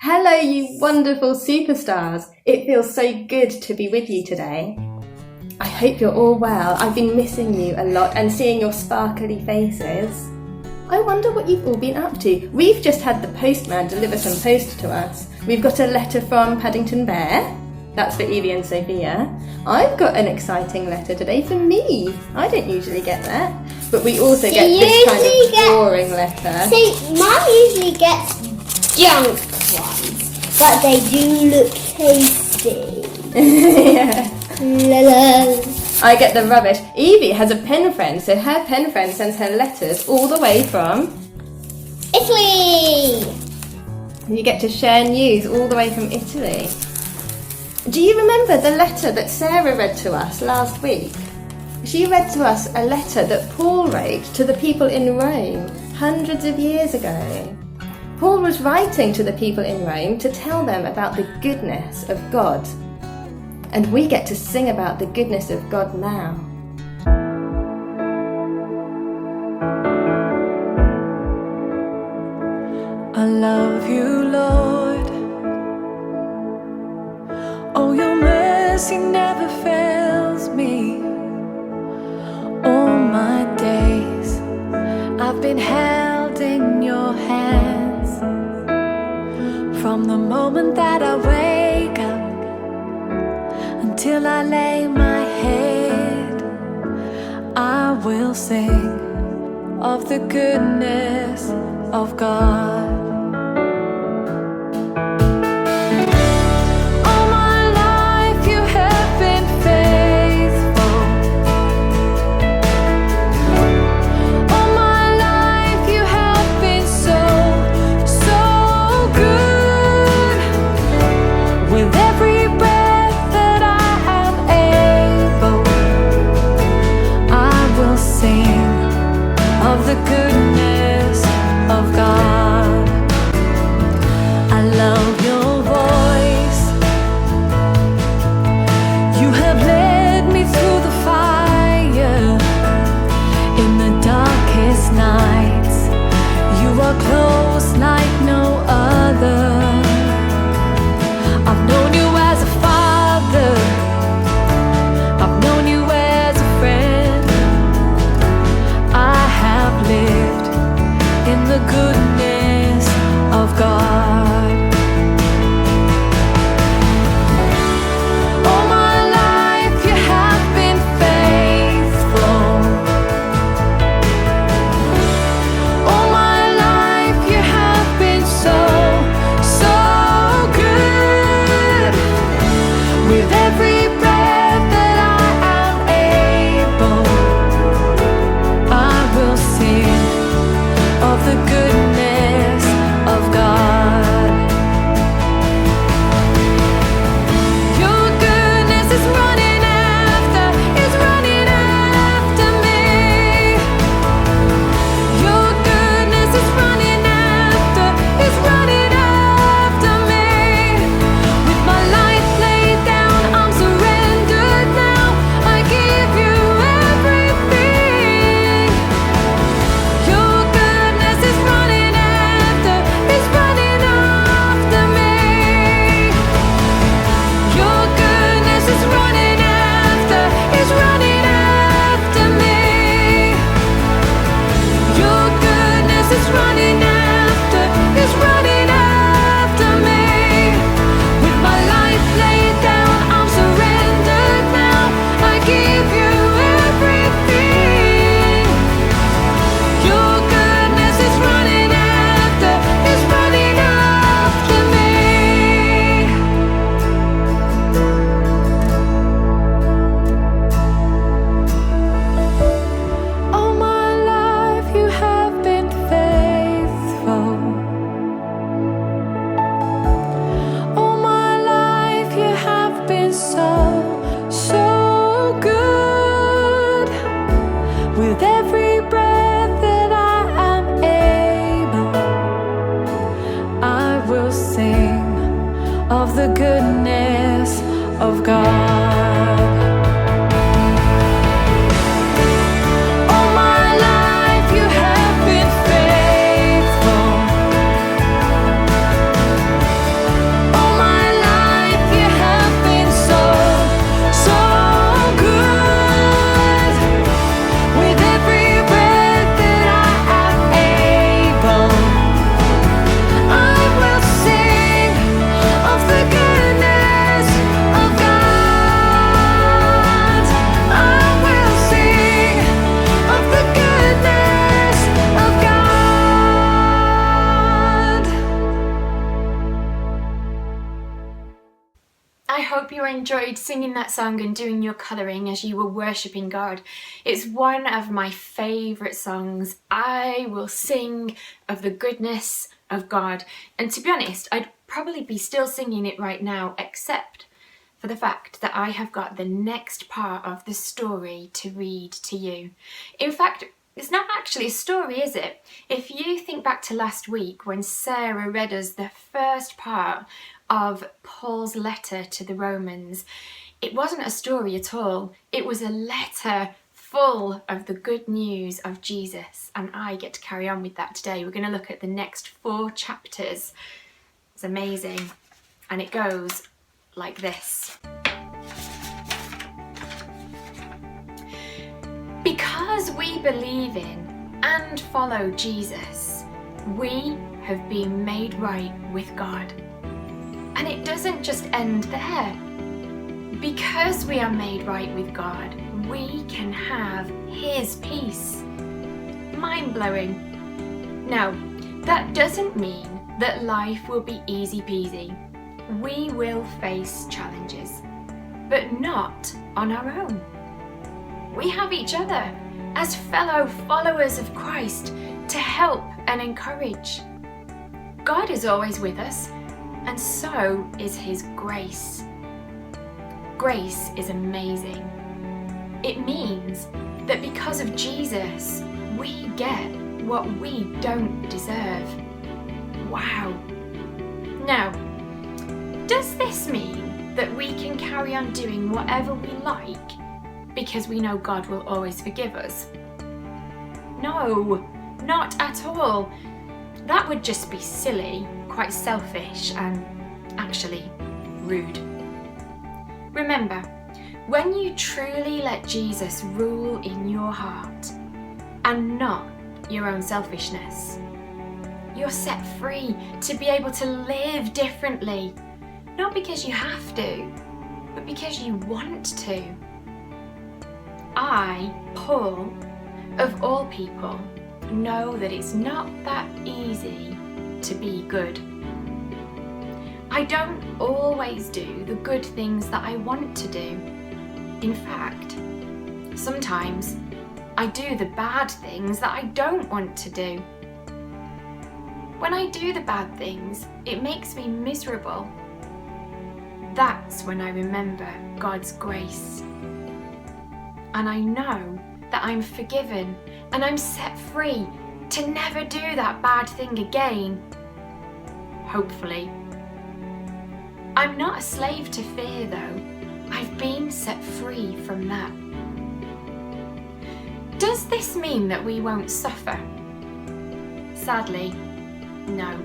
Hello, you wonderful superstars. It feels so good to be with you today. I hope you're all well. I've been missing you a lot and seeing your sparkly faces. I wonder what you've all been up to. We've just had the postman deliver some post to us. We've got a letter from Paddington Bear. That's for Evie and Sophia. I've got an exciting letter today for me. I don't usually get that. But we also get this kind of boring letter. See, Mum usually gets junk ones, but they do look tasty. Yeah. La-la. I get the rubbish. Evie has a pen friend, so her pen friend sends her letters all the way from Italy. You get to share news all the way from Italy. Do you remember the letter that Sarah read to us last week? She read to us a letter that Paul wrote to the people in Rome hundreds of years ago. Paul was writing to the people in Rome to tell them about the goodness of God. And we get to sing about the goodness of God now. I love you, Lord. Oh, your mercy never fails me. All my days I've been held in your hands. From the moment that I wake up until I lay my head, I will sing of the goodness of God. All my life you have been faithful. All my life you have been so, so good. With every breath that I am able, I will sing of the goodness of God. I love your voice. You have led me through the fire. In the darkest nights, you are close like no other. I've known you as a father. I've known you as a friend. I have lived in the goodness of God. All my life you have been faithful. All my life you have been so, so good. With every breath that I am able, I will sing of the goodness of God. Your goodness is running after me. Your goodness is running after me. With my life laid down, I'm surrendered now. I give you everything. Your goodness is running after me. Your goodness is running after me. Your goodness is running after me. With my life laid down, I'm surrendered now. I give you everything. Your goodness is running after me. All my life you have been faithful. All my life you have been so, so good. With every breath that I am able, I will sing of the goodness of God. enjoyed singing that song and doing your colouring as you were worshipping God. It's one of my favourite songs. I will sing of the goodness of God. And to be honest, I'd probably be still singing it right now, except for the fact that I have got the next part of the story to read to you. In fact, it's not actually a story, is it? If you think back to last week when Sarah read us the first part of Paul's letter to the Romans, it wasn't a story at all. It was a letter full of the good news of Jesus, and I get to carry on with that today. We're going to look at the next 4 chapters. It's amazing, and it goes like this. Because we believe in and follow Jesus, we have been made right with God. And it doesn't just end there. Because we are made right with God, we can have His peace. Mind-blowing. Now, that doesn't mean that life will be easy peasy. We will face challenges, but not on our own. We have each other as fellow followers of Christ to help and encourage. God is always with us, and so is His grace. Grace is amazing. It means that because of Jesus, we get what we don't deserve. Wow. Now, does this mean that we can carry on doing whatever we like because we know God will always forgive us? No, not at all. That would just be silly, quite selfish, and actually rude. Remember, when you truly let Jesus rule in your heart and not your own selfishness, you're set free to be able to live differently, not because you have to, but because you want to. I, Paul, of all people, know that it's not that easy to be good. I don't always do the good things that I want to do. In fact, sometimes I do the bad things that I don't want to do. When I do the bad things, it makes me miserable. That's when I remember God's grace. And I know that I'm forgiven and I'm set free to never do that bad thing again. Hopefully. I'm not a slave to fear though. I've been set free from that. Does this mean that we won't suffer? Sadly, no.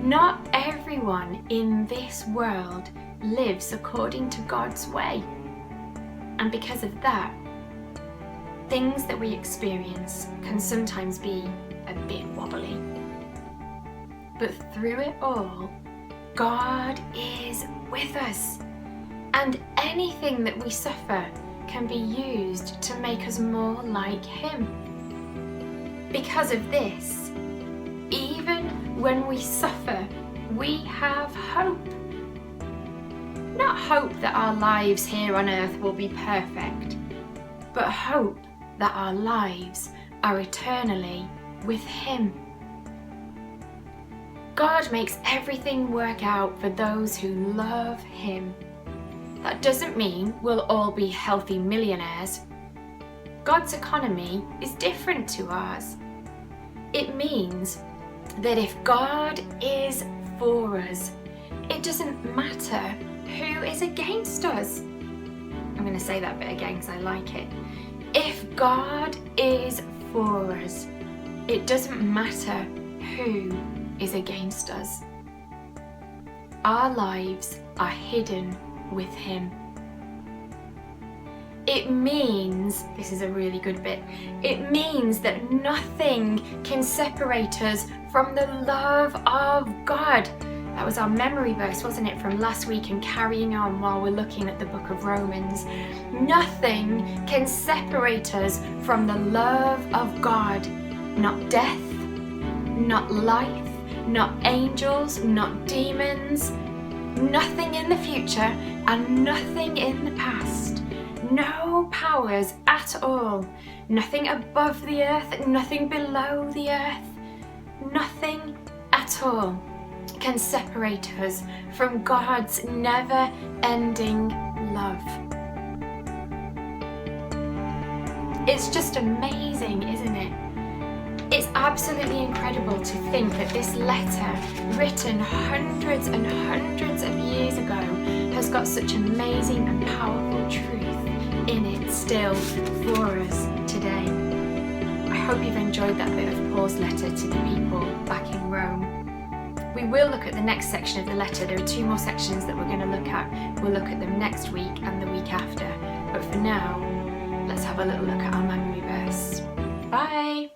Not everyone in this world lives according to God's way. And because of that, things that we experience can sometimes be a bit wobbly. But through it all, God is with us. And anything that we suffer can be used to make us more like Him. Because of this, even when we suffer, we have hope. Not hope that our lives here on earth will be perfect, but hope that our lives are eternally with Him. God makes everything work out for those who love Him. That doesn't mean we'll all be healthy millionaires. God's economy is different to ours. It means that if God is for us, it doesn't matter who is against us. I'm going to say that bit again because I like it. If God is for us, it doesn't matter who is against us. Our lives are hidden with Him. It means, this is a really good bit, it means that nothing can separate us from the love of God. That was our memory verse, wasn't it, from last week, and carrying on while we're looking at the book of Romans. Nothing can separate us from the love of God. Not death, not life, not angels, not demons. Nothing in the future, and nothing in the past, no powers at all, nothing above the earth, nothing below the earth, nothing at all can separate us from God's never-ending love. It's just amazing, isn't it? It's absolutely incredible to think that this letter, written hundreds and hundreds of years ago, has got such amazing and powerful truth in it still for us today. I hope you've enjoyed that bit of Paul's letter to the people back in Rome. We will look at the next section of the letter. There are 2 more sections that we're going to look at. We'll look at them next week and the week after. But for now, let's have a little look at our memory verse. Bye!